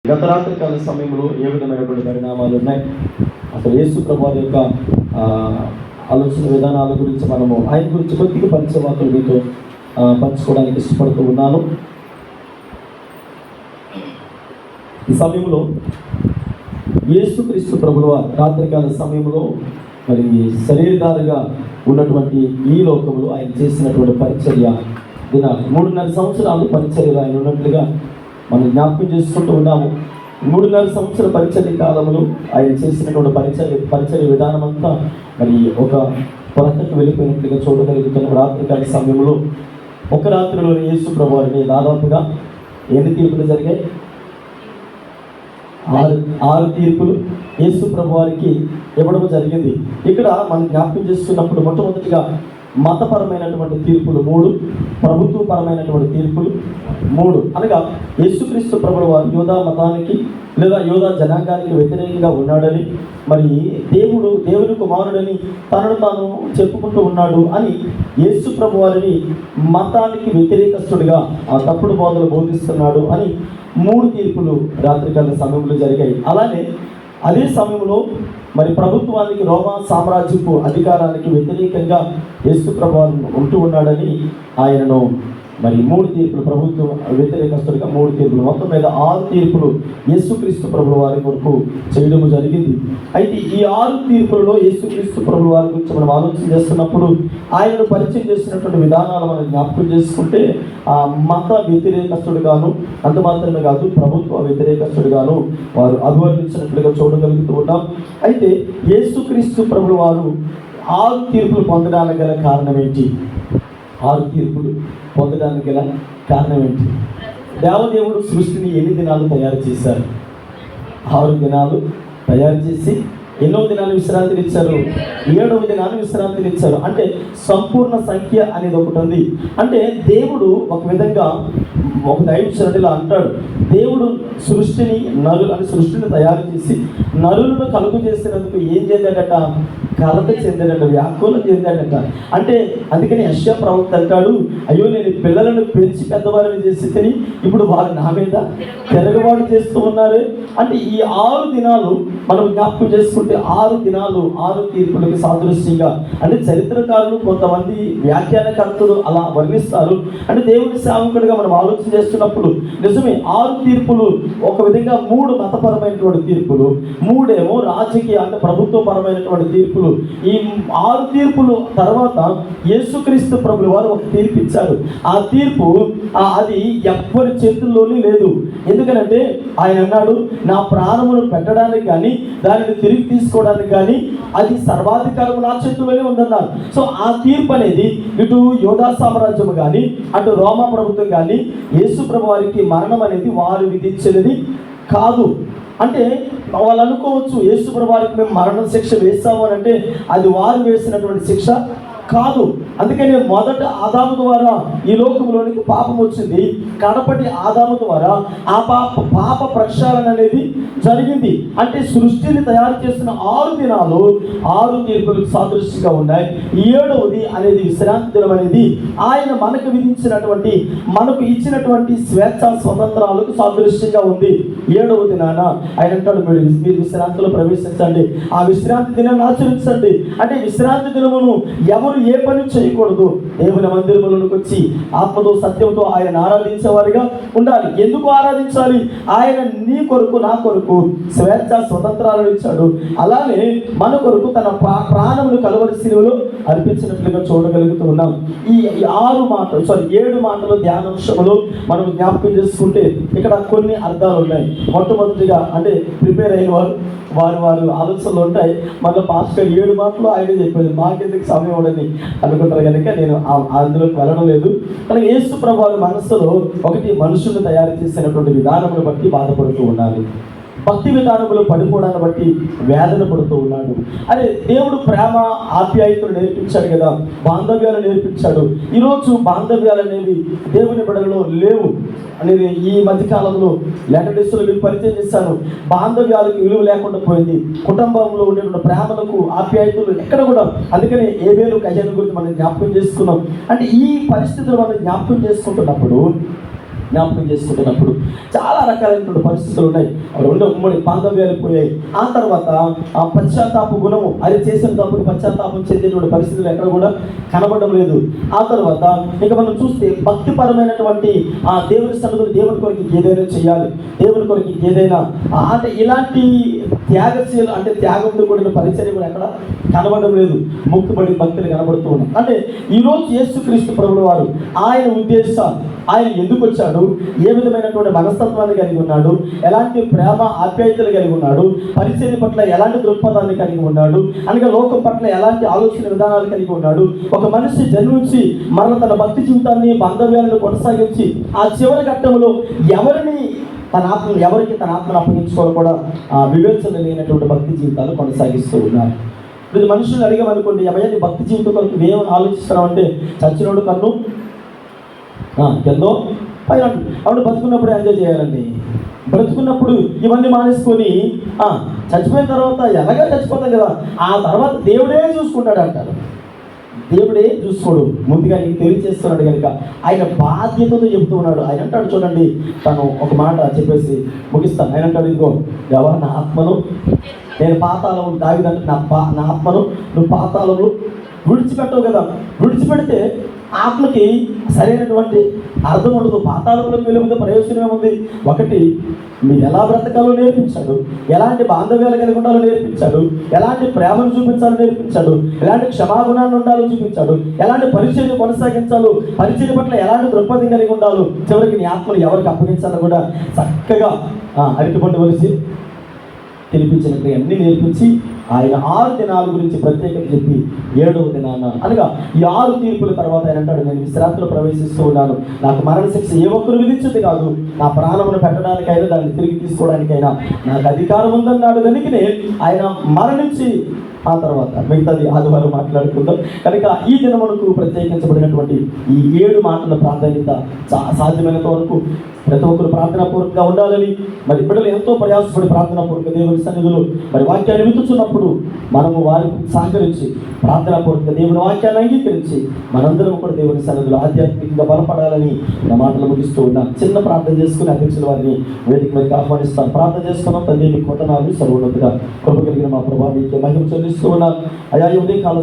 గత రాత్రి కాల సమయంలో ఏ విధమైనటువంటి పరిణామాలు ఉన్నాయి, అసలు యేసు ప్రభువారి యొక్క ఆలోచన విధానాల గురించి మనము ఆయన గురించి కొద్దిగా పరిచయవాకులు మీతో పంచుకోవడానికి ఇష్టపడుతూ ఉన్నాను. ఈ సమయంలో యేసుక్రీస్తు ప్రభువారు రాత్రికాల సమయంలో మరి శరీరధారిగా ఉన్నటువంటి ఈ లోకంలో ఆయన చేసినటువంటి పరిచర్య దిన 3.5 సంవత్సరాలు పరిచర్యలు ఆయన ఉన్నట్లుగా మనం జ్ఞాపకం చేసుకుంటూ ఉన్నాము. 3.5 సంవత్సరాల పరిచర్య కాలంలో ఆయన చేసినటువంటి పరిచర్య విధానం అంతా మరి ఒక కొలతకు వెళ్ళిపోయినట్లుగా చూడగలుగుతున్న రాత్రికాల సమయంలో ఒక రాత్రిలో యేసు ప్రభువారిని దాదాపుగా ఎన్ని తీర్పులు జరిగాయి? 6 తీర్పులు యేసు ప్రభువారికి ఇవ్వడం జరిగింది. ఇక్కడ మనం జ్ఞాపకం చేస్తున్నప్పుడు మొట్టమొదటిగా మతపరమైనటువంటి తీర్పులు 3, ప్రభుత్వపరమైనటువంటి తీర్పులు 3. అనగా యేసుక్రీస్తు ప్రభువారు యోధా మతానికి లేదా యోధా జనాంగానికి వ్యతిరేకంగా ఉన్నాడని, మరి దేవుని కుమారుడని తనను తాను చెప్పుకుంటూ ఉన్నాడు అని యేసు ప్రభువారిని మతానికి వ్యతిరేకస్తుడిగా ఆ తప్పుడు బోధలు బోధిస్తున్నాడు అని 3 తీర్పులు రాత్రికాల సమయంలో జరిగాయి. అలానే అదే సమయంలో మరి ప్రభుత్వానికి, రోమా సామ్రాజ్యపు అధికారానికి వ్యతిరేకంగా యేసు ప్రభువారు ఉంటూ ఉన్నాడని ఆయనను మరి 3 తీర్పులు, ప్రభుత్వం వ్యతిరేకస్తుడిగా 3 తీర్పులు, మొత్తం మీద 6 తీర్పులు యేసుక్రీస్తు ప్రభువు వారి కొరకు చేయడం జరిగింది. అయితే ఈ 6 తీర్పులలో యేసుక్రీస్తు ప్రభువు వారి గురించి మనం ఆలోచన చేస్తున్నప్పుడు ఆయనను పరిచయం చేసినటువంటి విధానాలు మనం జ్ఞాపకం చేసుకుంటే మత వ్యతిరేకస్తుడుగాను, అంత మాత్రమే కాదు ప్రభుత్వ వ్యతిరేకస్తుడుగాను వారు అభివర్ణించినట్లుగా చూడగలుగుతూ ఉన్నాం. అయితే యేసుక్రీస్తు ప్రభువు వారు 6 తీర్పులు పొందడానికి గల కారణం ఏంటి? 6 తీర్పులు పొందడానికి గల కారణం ఏంటి? దేవదేవుడు సృష్టిని ఎన్ని దినాలు తయారు చేశారు? 6 దినాలు తయారు చేసి ఎన్నో దినాలు విశ్రాంతిని ఇచ్చారు? 7వ దినాలు విశ్రాంతిని ఇచ్చారు. అంటే సంపూర్ణ సంఖ్య అనేది ఒకటి ఉంది. అంటే దేవుడు ఒక విధంగా ఒక దైవచనుడిలా అంటాడు, దేవుడు సృష్టిని తయారు చేసి నరులను కలుగు చేసినందుకు ఏం చెందాడట? కలత చెందాడట, వ్యాకులం చెందాడట. అంటే అందుకని యెషయా ప్రవక్త అంటాడు, అయ్యో నేను పిల్లలను పెంచి పెద్దవారిని చేసి తిని ఇప్పుడు వారు నా మీద తిరగబాటు చేస్తూ ఉన్నారు. అంటే ఈ 6 దినాలు మనం జ్ఞాపకం చేసుకుంటే 6 దినాలు 6 తీర్పులకి సాదృశ్యంగా, అంటే చరిత్రకారులు కొంతమంది వ్యాఖ్యానకర్తలు అలా వర్ణిస్తారు. అంటే దేవుడి సేవకుడిగా మనం ఆలోచన చేస్తున్నప్పుడు నిజమే 6 తీర్పులు ఒక విధంగా 3 మతపరమైనటువంటి తీర్పులు, 3 ఏమో రాజకీయ అంటే ప్రభుత్వపరమైనటువంటి తీర్పులు. ఈ 6 తీర్పులు తర్వాత యేసుక్రీస్తు ప్రభువు వారు ఒక తీర్పు ఇచ్చారు. ఆ తీర్పు అది ఎవ్వరి చేతుల్లోనే లేదు. ఎందుకనంటే ఆయన అన్నాడు, నా ప్రాణమును పెట్టడానికి కానీ దానిని తిరిగి తీసుకోవడానికి కానీ అది సర్వాధికారం నా చేతుల్లోనే ఉందన్నారు. సో ఆ తీర్పు అనేది ఇటు యోధా సామ్రాజ్యం కానీ అటు రోమా ప్రభుత్వం కానీ యేసు ప్రభు వారికి మరణం అనేది వారు విధించినది కాదు. అంటే వాళ్ళు అనుకోవచ్చు, యేసు ప్రభు వారికి మేము మరణ శిక్ష వేస్తాము అని అంటే అది వారు వేసినటువంటి శిక్ష కాదు. అందుకని మొదట ఆదాము ద్వారా ఈ లోకంలోనికి పాపం వచ్చింది, కడపటి ఆదాము ద్వారా ఆ పాప ప్రక్షాళన అనేది జరిగింది. అంటే సృష్టిని తయారు చేసిన 6 దినాలు 6 తీర్పులకు సాదృశ్యంగా ఉన్నాయి. 7వది అనేది విశ్రాంతి దినం అనేది ఆయన మనకు విధించినటువంటి, మనకు ఇచ్చినటువంటి స్వేచ్ఛ స్వతంత్రాలకు సాదృశ్యంగా ఉంది. 7వ దినాన ఆయన అంటాడు, మీరు విశ్రాంతిలో ప్రవేశించండి, ఆ విశ్రాంతి దినాన్ని ఆచరించండి. అంటే విశ్రాంతి దినమును ఎవరు ఏ పని చేయకూడదు, దేవుని మందిరములకు వచ్చి ఆత్మతో సత్యంతో ఆయన ఆరాధించేవారిగా ఉండాలి. ఎందుకు ఆరాధించాలి? ఆయన నీ కొరకు నా కొరకు స్వేచ్ఛ స్వతంత్రాలను ఇచ్చాడు. అలానే మన కొరకు తన ప్రాణమును కలువరి శిలువలో అర్పించినట్లుగా చూడగలుగుతూ ఉన్నాం. ఈ 7 మాటలు ధ్యానాంశములు మనం జ్ఞాపకం చేసుకుంటే ఇక్కడ కొన్ని అర్థాలు ఉన్నాయి. మొట్టమొదటిగా అంటే ప్రిపేర్ అయిన వారు ఆలోచనలు ఉంటాయి. మళ్ళీ పాస్టర్ 7 మాటలు ఆయన చెప్పేది, మాకెందుకు సమయం ఉండని అనుకుంటారు కనుక నేను అందులోకి వెళ్ళడం లేదు. కానీ యేసు ప్రభువు మనస్సులో ఒకటి, మనుషులను తయారు చేసినటువంటి విధానమును బట్టి బాధపడుతూ ఉండాలి, భక్తి విధానములు పడిపోవడాన్ని బట్టి వేదన పడుతూ ఉన్నాడు. అరే దేవుడు ప్రేమ ఆప్యాయతలు నేర్పించాడు కదా, బాంధవ్యాలు నేర్పించాడు. ఈరోజు బాంధవ్యాలు అనేవి దేవుని బిడ్డలలో లేవు అనేది ఈ మధ్యకాలంలో లేటర్ డేస్లో మీకు పరిచయం చేశాను. బాంధవ్యాలకు విలువ లేకుండా పోయింది. కుటుంబంలో ఉండేటువంటి ప్రేమలకు ఆప్యాయతలు ఎక్కడ కూడా. అందుకని ఏబేలు కయ్యను గురించి మనం జ్ఞాపకం చేసుకున్నాం. అంటే ఈ పరిస్థితులు మనం జ్ఞాపకం చేసుకుంటున్నప్పుడు జ్ఞాపకం చేసుకుంటున్నప్పుడు చాలా రకాలైనటువంటి పరిస్థితులు ఉన్నాయి. రెండు ఉమ్మడి బాంధవ్యాలు పోయాయి. ఆ తర్వాత ఆ పశ్చాత్తాప గుణము, అది చేసిన తప్పుకు పశ్చాత్తాపం చెందేటువంటి పరిస్థితులు ఎక్కడ కూడా కనబడడం లేదు. ఆ తర్వాత ఇక మనం చూస్తే భక్తిపరమైనటువంటి ఆ దేవుని సన్నిధిలో దేవుని కొరకు ఏదైనా చేయాలి, దేవుని కొరకు ఏదైనా అంటే ఇలాంటి త్యాగశీలు అంటే త్యాగంతో కూడిన పరిచయం కూడా ఎక్కడ కనబడడం లేదు. ముక్తుబడి భక్తులు కనబడుతూ ఉన్నాయి. అంటే ఈరోజు యేసుక్రీస్తు ప్రభుల వారు ఆయన ఉద్దేశాలు, ఆయన ఎందుకు వచ్చాడు, ఏ విధమైనటువంటి మనస్తత్వాన్ని కలిగి ఉన్నాడు, ఎలాంటి ప్రేమ ఆప్యాయతలు కలిగి ఉన్నాడు, పరిచర్య పట్ల ఎలాంటి దృక్పథాన్ని కలిగి ఉన్నాడు, అనగా లోకం పట్ల ఎలాంటి ఆలోచన విధానాలు కలిగి ఉన్నాడు, ఒక మనిషి జన్మించి మరల తన భక్తి జీవితాన్ని బాంధవ్యాలను కొనసాగించి ఆ చివరి ఘట్టంలో ఎవరికి తన ఆత్మను అప్పగించుకోవాలి కూడా వివేచన లేనటువంటి భక్తి జీవితాలు కొనసాగిస్తూ ఉన్నారు. ఇప్పుడు మనుషులు అడిగామనుకోండి, ఎవరైనా భక్తి జీవితం కొరకు ఏమని ఆలోచిస్తున్నాం అంటే చచ్చినోడు కన్ను ఎంతో పైన అప్పుడు బతుకున్నప్పుడు ఎంజాయ్ చేయాలండి. బ్రతుకున్నప్పుడు ఇవన్నీ మానేసుకొని చచ్చిపోయిన తర్వాత ఎలాగా చచ్చిపోతాం కదా, ఆ తర్వాత దేవుడే చూసుకుంటాడు అంటారు. దేవుడే చూసుకోడు, ముందుగా నీకు తెలియజేస్తున్నాడు కనుక ఆయన బాధ్యతతో చెబుతూ ఉన్నాడు. ఆయన అంటాడు, చూడండి, తను ఒక మాట చెప్పేసి ముగిస్తాను. ఆయన అంటాడు, ఇదిగో ఎవరు నా ఆత్మను నేను పాతాళము, దావిదంటే నా ఆత్మను నువ్వు పాతాళము విడిచిపెట్టవు కదా, విడిచిపెడితే ఆత్మకి సరైనటువంటి అర్థం ఉండదు. పాతాళంలోకి వెళ్ళిపోతే ప్రయోజనం ఏముంది? ఒకటి, మీరు ఎలా బ్రతకాలో నేర్పించాడు, ఎలాంటి బాంధవ్యాలు కలిగి ఉండాలో నేర్పించాడు, ఎలాంటి ప్రేమను చూపించాలో నేర్పించాడు, ఎలాంటి క్షమాగుణాన్ని ఉండాలో చూపించాడు, ఎలాంటి పరిచయం కొనసాగించాలో, పరిచయం పట్ల ఎలాంటి దృక్పథం కలిగి ఉండాలో, చివరికి నీ ఆత్మను ఎవరికి అప్పగించాలో కూడా చక్కగా అరటిపండు వలిసి తెలిపించినట్టు అన్ని నేర్పించి ఆయన 6 దినాల గురించి ప్రత్యేకత చెప్పి 7వ దినాన అనగా ఈ 6 తీర్పుల తర్వాత ఆయన అంటాడు, నేను విశ్రాంతిలో ప్రవేశిస్తూ ఉన్నాను, నాకు మరణ శిక్ష ఏ ఒక్కరు విధించదు కాదు, నా ప్రాణమును పెట్టడానికైనా దాన్ని తిరిగి తీసుకోవడానికైనా నాకు అధికారం ఉందన్నాడు. కనుకనే ఆయన మరణించి ఆ తర్వాత మిగతాది ఆదివారం మాట్లాడుకుందాం. కనుక ఈ దినమునకు ప్రత్యేకించబడినటువంటి ఈ 7 మాటల ప్రాధాన్యత సాధ్యమైనంత వరకు ప్రతి ఒక్కరు ప్రార్థనాపూర్వకంగా ఉండాలని, మరి బిడ్డలు ఎంతో ప్రయాసపడి ప్రార్థనాపూర్వక దేవుని సన్నిధిలో మరి వాక్యాన్ని వింటున్నప్పుడు మనము వారికి సహకరించి ప్రార్థనాపూర్వక దేవుని వాక్యాన్ని అంగీకరించి మనందరం కూడా దేవుని సన్నిధిలో ఆధ్యాత్మికంగా బలపడాలని నా మాటలు ముగిస్తూ ఉన్నా. చిన్న ప్రార్థన చేసుకుని అధ్యక్షుల వారిని వేదిక మీదకి ఆహ్వానిస్తాను. ప్రార్థన చేసుకున్నాం. తండ్రి, మీకు వందనాలు. సర్వోన్నతిగా కృప కలిగిన మా ప్రభావ మీకే మహిమ చెల్లిస్తూ ఉన్నాను. అయా ఉదయ కాలం